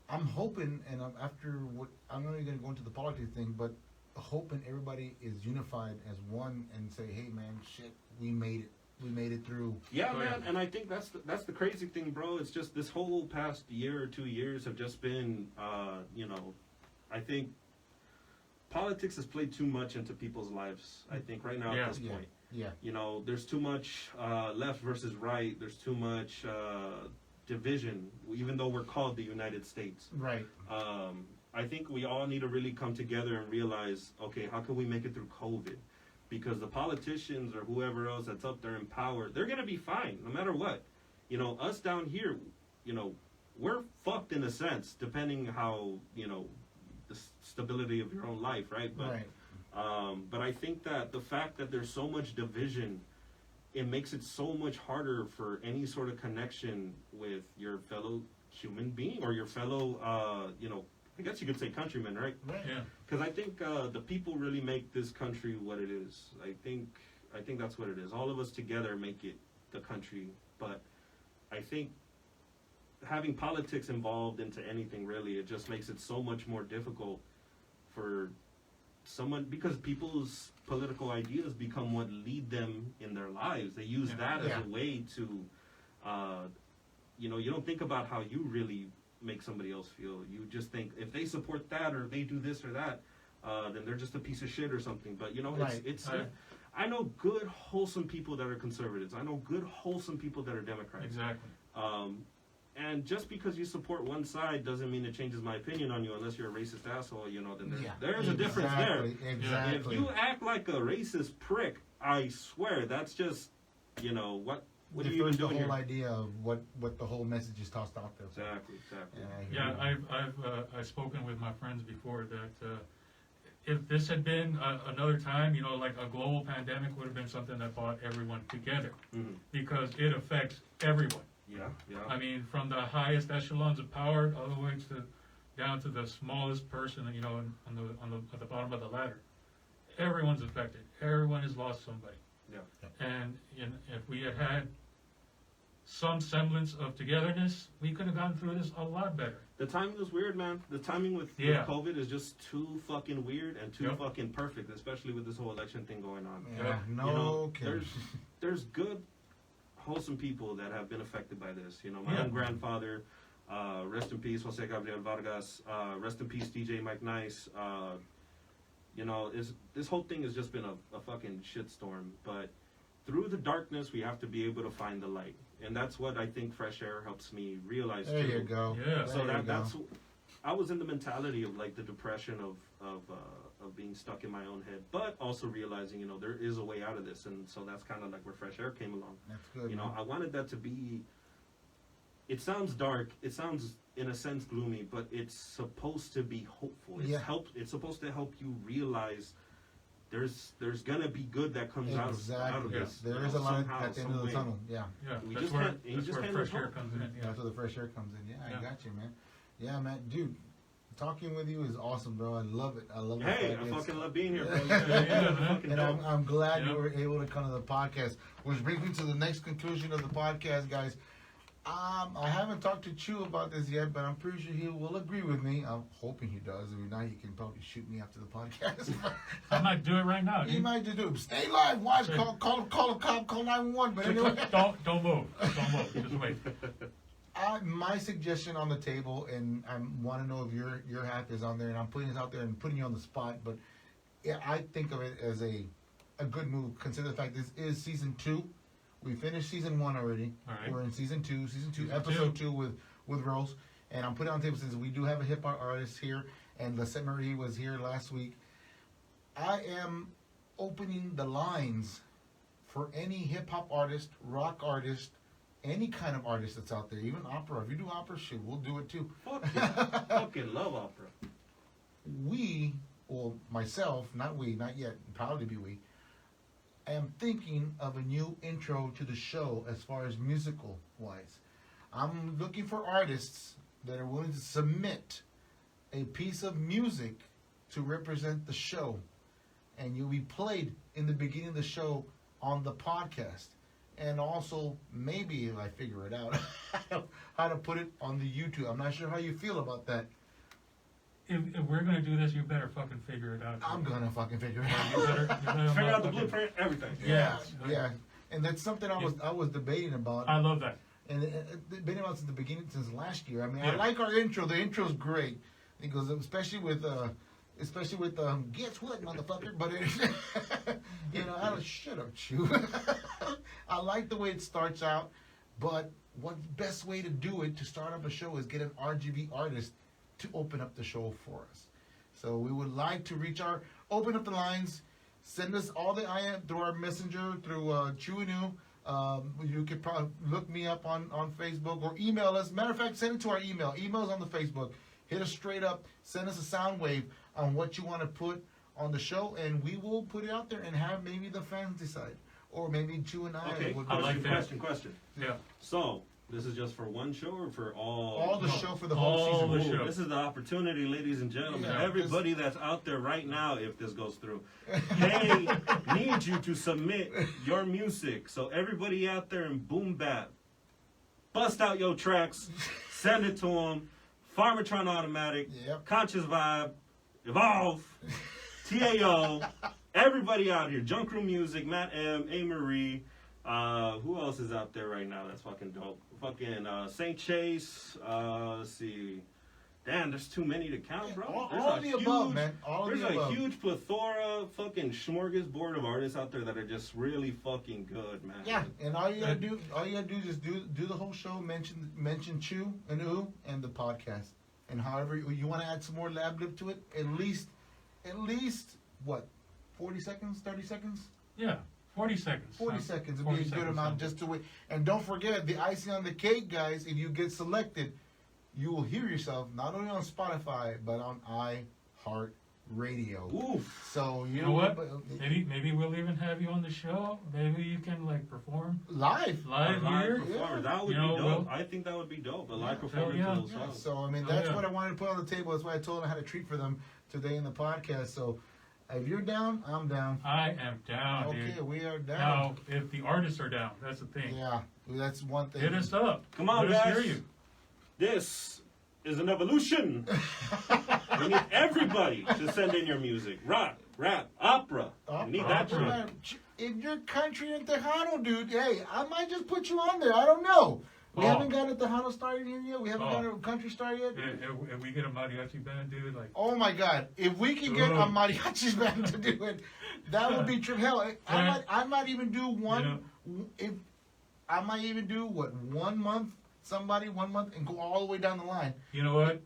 I'm hoping, and after what I'm not even gonna go into the politics thing, but hoping everybody is unified as one and say, hey, man, shit, we made it through. Yeah, Oh, man, yeah. and I think that's the crazy thing, bro. It's just this whole past year or 2 years have just been, you know, I think politics has played too much into people's lives. I think right now Yeah. at this Yeah. point, Yeah, you know, there's too much left versus right. There's too much division, even though we're called the United States. right. I think we all need to really come together and realize, okay, how can we make it through COVID? Because the politicians or whoever else that's up there in power, they're going to be fine no matter what. You know, us down here, you know, we're fucked in a sense, depending how, you know, the stability of your own life, right? But, Right. but I think that the fact that there's so much division it makes it so much harder for any sort of connection with your fellow human being or your fellow, I guess you could say countrymen, right? Right. Yeah. Because I think the people really make this country what it is. I think that's what it is. All of us together make it the country. But I think having politics involved into anything really, it just makes it so much more difficult for someone, because people's political ideas become what lead them in their lives. They use that as Yeah. a way to, you don't think about how you really make somebody else feel. You just think if they support that or they do this or that, then they're just a piece of shit or something. But Right. I know good wholesome people that are conservatives. I know good wholesome people that are Democrats. Exactly. And just because you support one side doesn't mean it changes my opinion on you, unless you're a racist asshole. Then there's a difference there. Exactly. If you act like a racist prick, I swear that's just what are you even defers the doing whole here? idea of what the whole message is tossed out there. Exactly. Yeah, I hear you. I've spoken with my friends before that if this had been another time, like a global pandemic would have been something that brought everyone together Mhm. because it affects everyone. Yeah. I mean, from the highest echelons of power all the way down to the smallest person, at the bottom of the ladder. Everyone's affected. Everyone has lost somebody. Yeah. And if we had some semblance of togetherness, we could have gotten through this a lot better. The timing was weird, man. The timing with COVID is just too fucking weird and too Yep. fucking perfect, especially with this whole election thing going on. Yeah, no kidding. There's good, wholesome people that have been affected by this. My Yeah. own grandfather, rest in peace, Jose Gabriel Vargas, rest in peace, DJ Mike Nice. This whole thing has just been a fucking shitstorm. But through the darkness, we have to be able to find the light. And that's what I think Fresh Air helps me realize There too. you go. Yeah. So There you go. I was in the mentality of like the depression of being stuck in my own head, but also realizing, there is a way out of this. And so that's kind of like where Fresh Air came along. That's good. man. I wanted that to be, it sounds dark, it sounds in a sense gloomy, but it's supposed to be hopeful. It's supposed to help you realize there's gonna be good that comes out of Exactly. this. There is a light somehow, at the end of some the way. tunnel. Yeah. Yeah, We that's just where, can't- you that's just where can't fresh lose air hope. comes in. Yeah. That's where the fresh air comes in. Yeah, I Yeah. got you, man. Yeah, man, dude. Talking with you is awesome, bro. I love it. I love it. Hey, I fucking love being here, bro. Yeah, man. Fucking And dope. I'm glad Yeah. you were able to come to the podcast. Which brings me to the next conclusion of the podcast, guys. I haven't talked to Chew about this yet, but I'm pretty sure he will agree with me. I'm hoping he does. If not, he can probably shoot me after the podcast. I might do it right now. He dude. might just do it. Stay live. Watch. Sure. Call a cop. Call 911. But anyway. Don't move. Don't move. Just wait. My suggestion on the table, and I want to know if your hat is on there, and I'm putting this out there and putting you on the spot, but yeah, I think of it as a good move. Consider the fact this is season 2. We finished season 1 already. All right. We're in season 2, Season episode 2 with Rose, and I'm putting it on the table since we do have a hip hop artist here, and Lisette Marie was here last week. I am opening the lines for any hip hop artist, rock artist, any kind of artist that's out there, even opera. If you do opera, shit, we'll do it too. Fuck yeah. Fucking love opera. Myself, not yet, probably be we, I am thinking of a new intro to the show as far as musical wise. I'm looking for artists that are willing to submit a piece of music to represent the show, and you'll be played in the beginning of the show on the podcast. And also, maybe if I figure it out, how to put it on the YouTube. I'm not sure how you feel about that. If we're gonna do this, you better fucking figure it out. I'm gonna fucking figure it You out. better Figure out the motherfucker- blueprint, everything. Yeah, Yeah. yeah. And that's something I was debating about. I love that. And debating about since the beginning, since last year. I mean, Yeah. I like our intro. The intro's great. Because especially with guess what, motherfucker? But I don't shut up, Chew. I like the way it starts out, but what best way to do it to start up a show is get an RGB artist to open up the show for us. So we would like to open up the lines, send us all the IM through our messenger, through Chewinu. You could probably look me up on Facebook or email us. Matter of fact, send it to our email. Email's on the Facebook. Hit us straight up. Send us a sound wave on what you want to put on the show, and we will put it out there and have maybe the fans decide. or maybe Chew and I. Okay, would I like that. question. Yeah. So, this is just for one show or for all? all the No, show for the whole all season. the Ooh, show. this is the opportunity, ladies and gentlemen. Yeah, Everybody that's out there right now, if this goes through, they need you to submit your music. So everybody out there in Boom Bap, bust out your tracks, send it to them. Farmatron Automatic, Yep. Conscious Vibe, Evolve, TAO, everybody out here. Junk Room Music, Matt M, A. Marie. Who else is out there right now that's fucking dope? Fucking St. Chase. Let's see. Damn, there's too many to count, bro. All There's of a the above, man. All of There's the a above. huge plethora, fucking smorgasbord of artists out there that are just really fucking good, man. Yeah, and all you gotta do is just do the whole show. Mention Chew and Ooh and the podcast, and however you want to add some more lab lip to it. At least what, 40 seconds, 30 seconds. Yeah, 40 seconds. 40 Sounds- seconds would 40 be a good seconds amount sounds just to wait. And don't forget, the icing on the cake, guys, if you get selected, you will hear yourself not only on Spotify, but on iHeartRadio. Oof. So You know what? Maybe we'll even have you on the show. Maybe you can like perform Live. live A live here. performance. That would You know, be dope. Well- I think that would be dope. A live Yeah. performance Hell yeah. of those Yeah, songs. so I mean Oh, that's yeah. what I wanted to put on the table. That's why I told them I had a treat for them today in the podcast. So if you're down, I'm down. I am down, Okay, dude. we are down. Now, if the artists are down, that's the thing. Yeah, that's one thing. Hit us up. Come on, Let us guys. hear you. This is an evolution. We need everybody to send in your music. Rock, rap, opera. We need that Opera. shit. Man, if you're country and Tejano, dude, hey, I might just put you on there. I don't know. We Oh. haven't got a Tejano started here yet. We haven't Oh. got a country started yet. If we get a mariachi band, dude, like, Oh my God! If we can get a Ugh. mariachi band to do it, that would be true. Hell, I might even do one. If I might even do what 1 month, somebody 1 month, and go all the way down the line. you know what?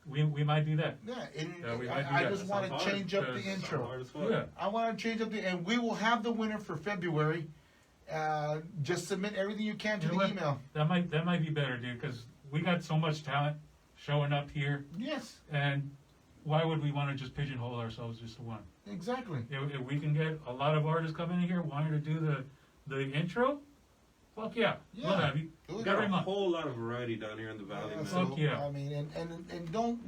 We might do that. Yeah, Yeah, we might do I that. just That want sounds to hard. change up the That sounds intro. Hard as fuck. Yeah. I want to change up and we will have the winner for February. Just submit everything you can to You know the what? email. That might be better, dude, because we got so much talent showing up here, Yes, and why would we want to just pigeonhole ourselves just to one? exactly. If we can get a lot of artists coming in here wanting to do the intro, fuck yeah, we'll Yeah. have you. We Every got a month. whole lot of variety down here in the valley, man. so- Fuck yeah. I mean, and don't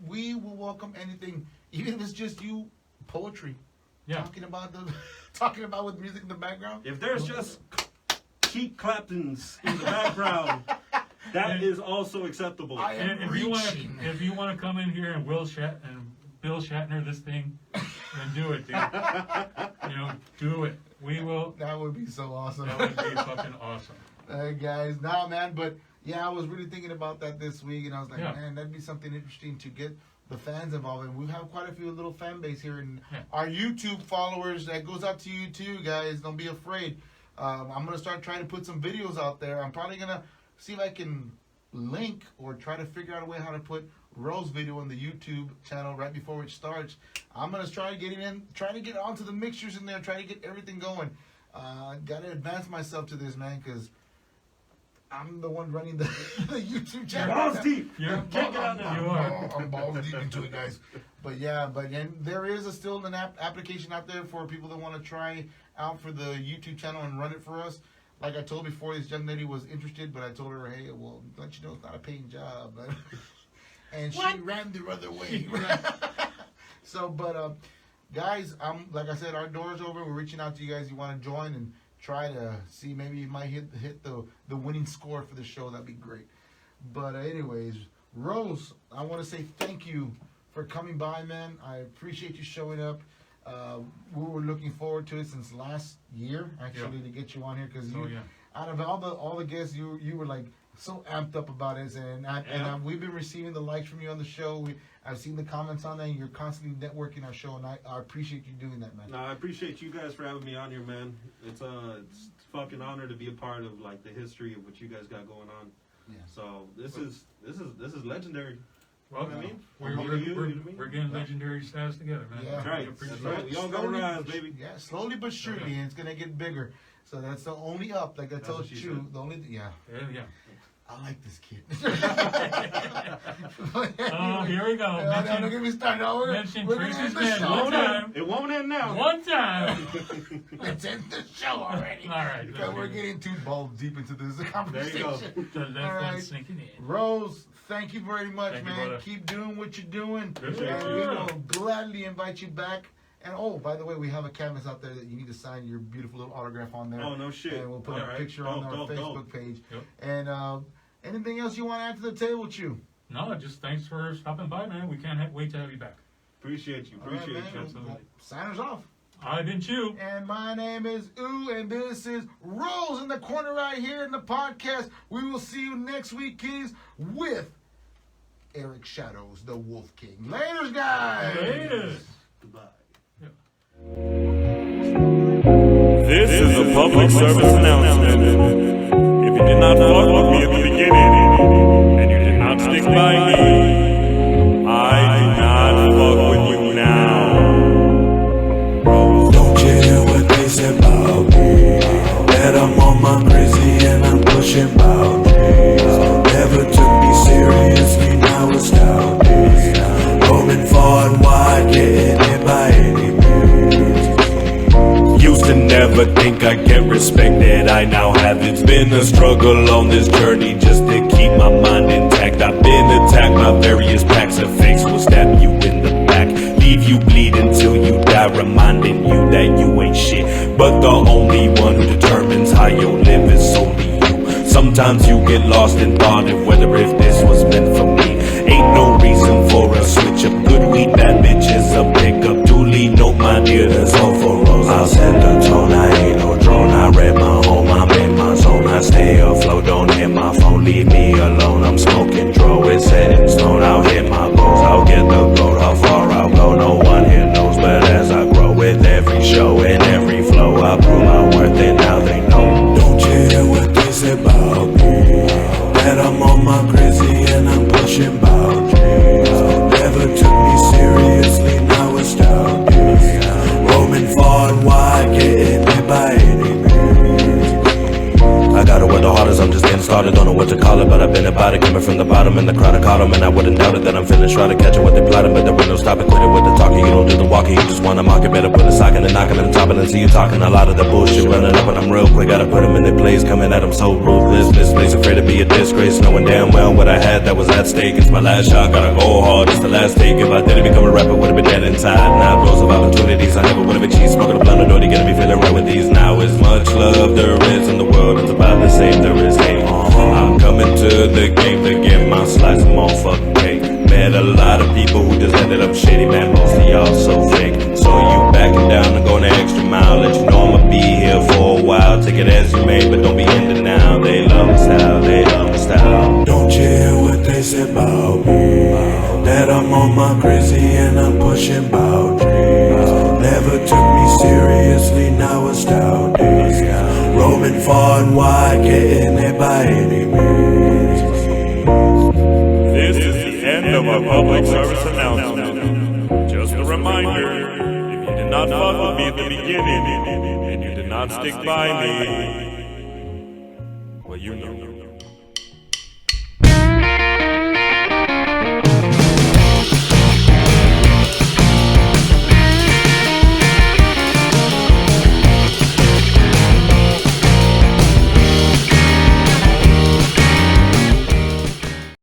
we will welcome anything, even if it's just you poetry, Yeah. talking about talking about with music in the background. If there's just Keith Clapton's in the background, that is also acceptable. I am And reaching. if you want to come in here and Bill Shatner this thing, then do it, dude. Do it. We will. That would be so awesome. That would be fucking awesome. Hey guys, nah, man, but yeah, I was really thinking about that this week, and I was like, Yeah. man, that'd be something interesting to get the fans involved. And we have quite a few little fan base here, and Yeah. our YouTube followers. That goes out to you too, guys. Don't be afraid. I'm gonna start trying to put some videos out there. I'm probably gonna see if I can link or try to figure out a way how to put Rose video on the YouTube channel right before it starts. I'm gonna try to get it in, try to get onto the mixtures in there, try to get everything going. Gotta advance myself to this, man, because I'm the one running the, the YouTube channel. Balls deep. You're Check it out now. You are. I'm balls deep into it, guys. But yeah, and there is still an application out there for people that want to try out for the YouTube channel and run it for us. Like I told before, this young lady was interested, but I told her, hey, well, let you know it's not a paying job. And she ran the other way. So, but guys, like I said, our door's open. We're reaching out to you guys. You want to join and try to see maybe you might hit the winning score for the show. That'd be great. But anyways, Rose, I want to say thank you for coming by, man. I appreciate you showing up. We were looking forward to it since last year, actually, to get you on here because you, Oh, yeah. out of all the guests, you were like so amped up about it, and we've been receiving the likes from you on the show. I've seen the comments on that. And you're constantly networking our show, and I appreciate you doing that, man. No, I appreciate you guys for having me on here, man. It's a fucking honor to be a part of like the history of what you guys got going on. Yeah. So this is legendary. Well, You know what I mean? we're, You know we're, what I we're, mean? we're getting legendary status together, man. Yeah. That's right. We That's appreciate right. it. We all gotta Slowly rise, but- baby. Yeah, slowly but surely, Yeah. and it's gonna get bigger. So that's the only up. Like I That's told what she you, said. the only Yeah, yeah. I like this kid. Oh, here we go. No, don't get me started. No, Mention we're gonna Tracy's end the man show. one time. It won't end now. One time. Let's end the show already. All right. Because we're getting too balls deep into this There you conversation. go. The left All right. one's sinking in. Rose, thank you very much, Thank you, man. brother. Keep doing what you're doing. Appreciate And you. we will gladly invite you back. And oh, by the way, we have a canvas out there that you need to sign your beautiful little autograph on there. Oh, no shit. And we'll put a All right. picture on Dope, our dope, Facebook dope. page. Yep. And anything else you want to add to the table, Chew? No, just thanks for stopping by, man. We can't wait to have you back. Appreciate you. All right, Appreciate man. you. Absolutely. Well, signers off. I've been Chew. And my name is Ooh, and this is Rose in the corner right here in the podcast. We will see you next week, Kings, with Eric Shadows, the Wolf King. Laters, guys. Laters. Goodbye. This is a public service announcement. If you did not fuck with me at the beginning, and you did not stick by me, I do not fuck with you now. Don't you hear what they say about me? That I'm on my crazy and I'm pushing boundaries. Never took me seriously, now it's nowadays. Roaming far and wide, getting it by any means. Used to never think I'd get respected, I now have. It's been a struggle on this journey just to keep my mind intact. I've been attacked by various packs of fakes who will stab you in the back, leave you bleeding till you die, reminding you that you ain't shit. But the only one who determines how you'll live is solely you. Sometimes you get lost in thought of whether if this was meant for me. Ain't no reason for a switch up. Good weed, bad bitches, a pickup. Duly note my dear, that's all for Rose. I'll set the tone, I ain't no drone. I read my home, I'm in my zone. I stay afloat, don't hit my phone, leave me alone. I'm smoking dro, it's set in stone. I'll hit my goals, I'll get the gold. How far I'll go, no one here knows. But as I grow with every show and every flow, I prove my worth and now they know. Don't you hear what they say about me? That I'm on my crazy and I'm pushing boundaries. Never took me seriously, now it's nowadays. Roaming far and wide, getting it by any means. I got it where the hardest, I'm just getting started. Don't know what to call it, but I've been about it. Coming from the bottom and the crowd I caught 'em. And I wouldn't doubt it that I'm finished. Try to catch it what they plotting, but there ain't no stopping. Quit it with the talking, you don't do the walking. You just wanna mock it, better put a sock in and knock 'em and top it and see you talking. A lot of the bullshit running up and I'm real quick. Gotta put 'em in their place, coming at 'em so ruthless. Misplaced, afraid to be a disgrace. Knowing damn well what I had that was at stake. It's my last shot, gotta go hard, it's the last take. If I didn't become a rapper, would've been dead inside. Now rows of opportunities, I never would've achieved. Smoking a blunt, already gonna be feeling right with these. Now as much love there is in the world, it's about the same there is hate. I'm coming to the game to get my slice of motherfucking cake. Met a lot of people who just ended up shitty, man, most of y'all so fake. So you backing down and going the extra mile, let you know I'ma be here for a while. Take it as you may, but don't be in denial. They love my style, they love my style. Don't you hear what they say about me? That I'm on my crazy and I'm pushing boundaries. Never took me seriously, now it's nowadays. Roaming far and wide, getting it by any means. This is the end of our public service announcement. Just a reminder, if you did not fuck with me at the beginning, and you did not stick by me, well, you know.